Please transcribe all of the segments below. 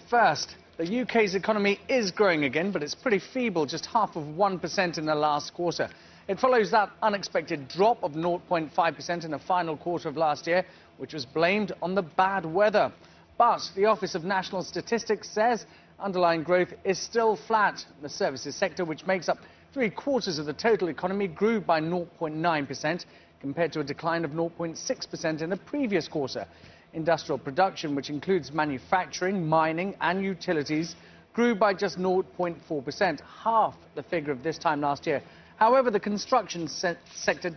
First, the UK's economy is growing again, but it's pretty feeble, just 0.5% in the last quarter. It follows that unexpected drop of 0.5% in the final quarter of last year, which was blamed on the bad weather. But the Office of National Statistics says underlying growth is still flat. The services sector, which makes up 3/4 of the total economy, grew by 0.9% compared to a decline of 0.6% in the previous quarter. Industrial production, which includes manufacturing, mining and utilities, grew by just 0.4%, half the figure of this time last year. However, the construction sector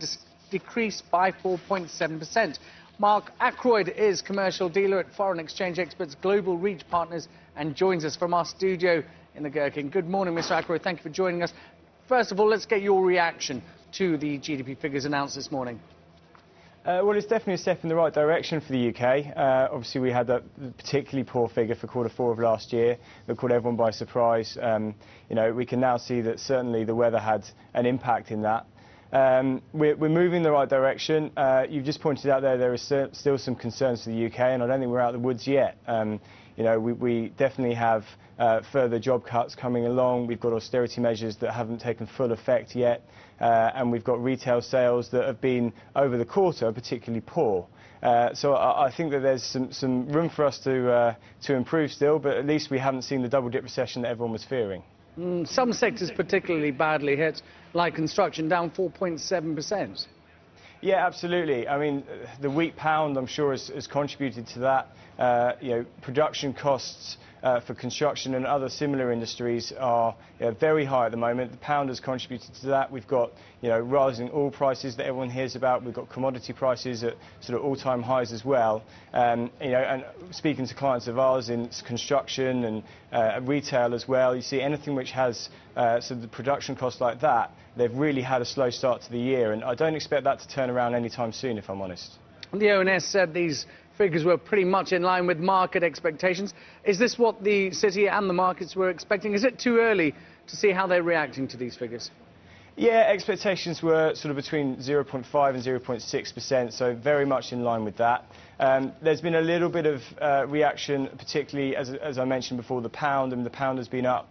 decreased by 4.7%. Mark Ackroyd is commercial dealer at foreign exchange experts Global Reach Partners and joins us from our studio in the Gherkin. Good morning, Mr. Ackroyd. Thank you for joining us. First of all, let's get your reaction to the GDP figures announced this morning. Well, it's definitely a step in the right direction for the UK. Obviously, we had that particularly poor figure for Q4 of last year that caught everyone by surprise. We can now see that certainly the weather had an impact in that. We're moving in the right direction. You've just pointed out there are still some concerns for the UK, and I don't think we're out of the woods yet. We definitely have further job cuts coming along. We've got austerity measures that haven't taken full effect yet, and we've got retail sales that have been, over the quarter, particularly poor. So I think that there's some room for us to improve still, but at least we haven't seen the double-dip recession that everyone was fearing. Some sectors particularly badly hit, like construction, down 4.7%. Yeah, absolutely. I mean, the weak pound, I'm sure, has contributed to that. Production costs for construction and other similar industries are very high at the moment. The pound has contributed to that. We've got rising oil prices that everyone hears about. We've got commodity prices at sort of all-time highs as well. And speaking to clients of ours in construction and retail as well, you see anything which has sort of the production costs like that, they've really had a slow start to the year, and I don't expect that to turn around anytime soon, if I'm honest. The ONS said these figures were pretty much in line with market expectations. Is this what the city and the markets were expecting? Is it too early to see how they're reacting to these figures? Yeah, expectations were sort of between 0.5 and 0.6%, so very much in line with that. There's been a little bit of reaction, particularly, as I mentioned before, the pound, and the pound has been up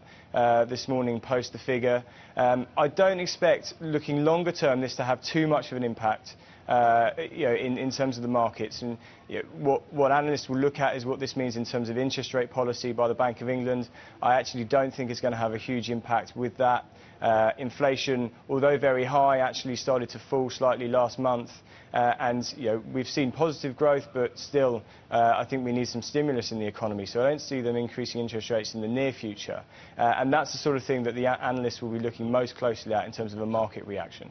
this morning post the figure. I don't expect, looking longer term, this to have too much of an impact in terms of the markets. And what analysts will look at is what this means in terms of interest rate policy by the Bank of England. I actually don't think it's going to have a huge impact with that. Inflation, although very high, actually started to fall slightly last month. And we've seen positive growth, but still, I think we need some stimulus in the economy. So I don't see them increasing interest rates in the near future. And that's the sort of thing that the analysts will be looking most closely at in terms of a market reaction.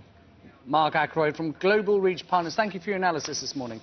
Mark Ackroyd from Global Reach Partners, thank you for your analysis this morning.